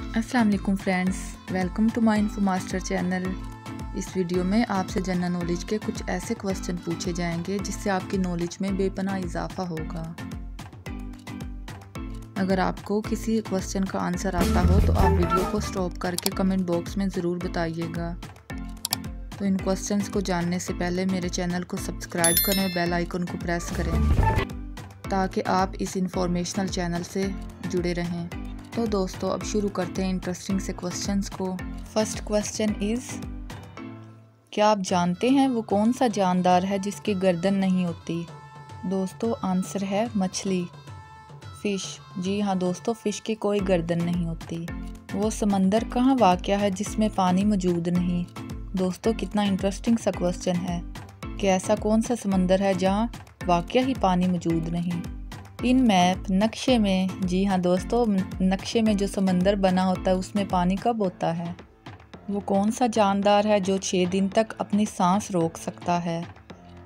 अस्सलाम वालेकुम friends, welcome to my info master channel. इस वीडियो में आपसे जनरल नॉलेज के कुछ ऐसे क्वेश्चन पूछे जाएंगे जिससे आपकी नॉलेज में बेपनाह इजाफा होगा। अगर आपको किसी क्वेश्चन का आंसर आता हो तो आप वीडियो को स्टॉप करके कमेंट बॉक्स में ज़रूर बताइएगा। तो इन क्वेश्चंस को जानने से पहले मेरे चैनल को सब्सक्राइब करें और बेल आइकन को प्रेस करें ताकि आप इस इंफॉर्मेशनल चैनल से जुड़े रहें। तो दोस्तों अब शुरू करते हैं इंटरेस्टिंग से क्वेश्चंस को। फर्स्ट क्वेश्चन इज़, क्या आप जानते हैं वो कौन सा जानदार है जिसकी गर्दन नहीं होती? दोस्तों आंसर है मछली, फ़िश। जी हाँ दोस्तों, फ़िश की कोई गर्दन नहीं होती। वो समंदर कहाँ वाक़या है जिसमें पानी मौजूद नहीं? दोस्तों कितना इंटरेस्टिंग सा क्वेश्चन है कि ऐसा कौन सा समंदर है जहाँ वाक़या ही पानी मौजूद नहीं। इन मैप नक्शे में, जी हाँ दोस्तों, नक्शे में जो समंदर बना होता है उसमें पानी कब होता है? वो कौन सा जानदार है जो 6 दिन तक अपनी सांस रोक सकता है?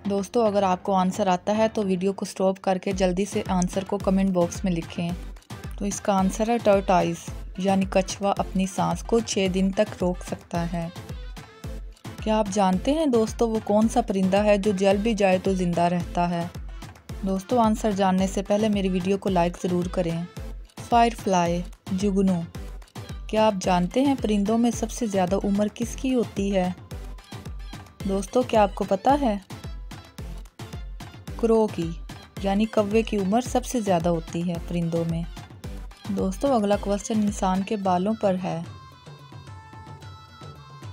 दोस्तों अगर आपको आंसर आता है तो वीडियो को स्टॉप करके जल्दी से आंसर को कमेंट बॉक्स में लिखें। तो इसका आंसर है टर्टाइज, यानी कछुआ अपनी सांस को 6 दिन तक रोक सकता है। क्या आप जानते हैं दोस्तों वो कौन सा परिंदा है जो जल भी जाए तो ज़िंदा रहता है? दोस्तों आंसर जानने से पहले मेरी वीडियो को लाइक ज़रूर करें। फायरफ्लाई, जुगनू। क्या आप जानते हैं परिंदों में सबसे ज़्यादा उम्र किसकी होती है? दोस्तों क्या आपको पता है? क्रो की, यानी कौवे की उम्र सबसे ज़्यादा होती है परिंदों में। दोस्तों अगला क्वेश्चन इंसान के बालों पर है।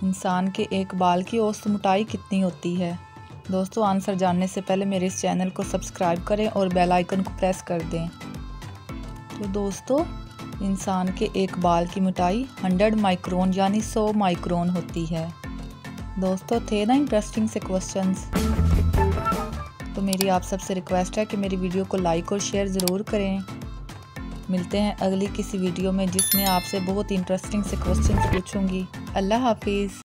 इंसान के एक बाल की औसत मोटाई कितनी होती है? दोस्तों आंसर जानने से पहले मेरे इस चैनल को सब्सक्राइब करें और बेल आइकन को प्रेस कर दें। तो दोस्तों इंसान के एक बाल की मोटाई 100 माइक्रोन यानी 100 माइक्रोन होती है। दोस्तों थे ना इंटरेस्टिंग से क्वेश्चंस। तो मेरी आप सबसे रिक्वेस्ट है कि मेरी वीडियो को लाइक और शेयर ज़रूर करें। मिलते हैं अगली किसी वीडियो में जिसमें आपसे बहुत इंटरेस्टिंग से क्वेश्चंस पूछूंगी। अल्लाह हाफिज़।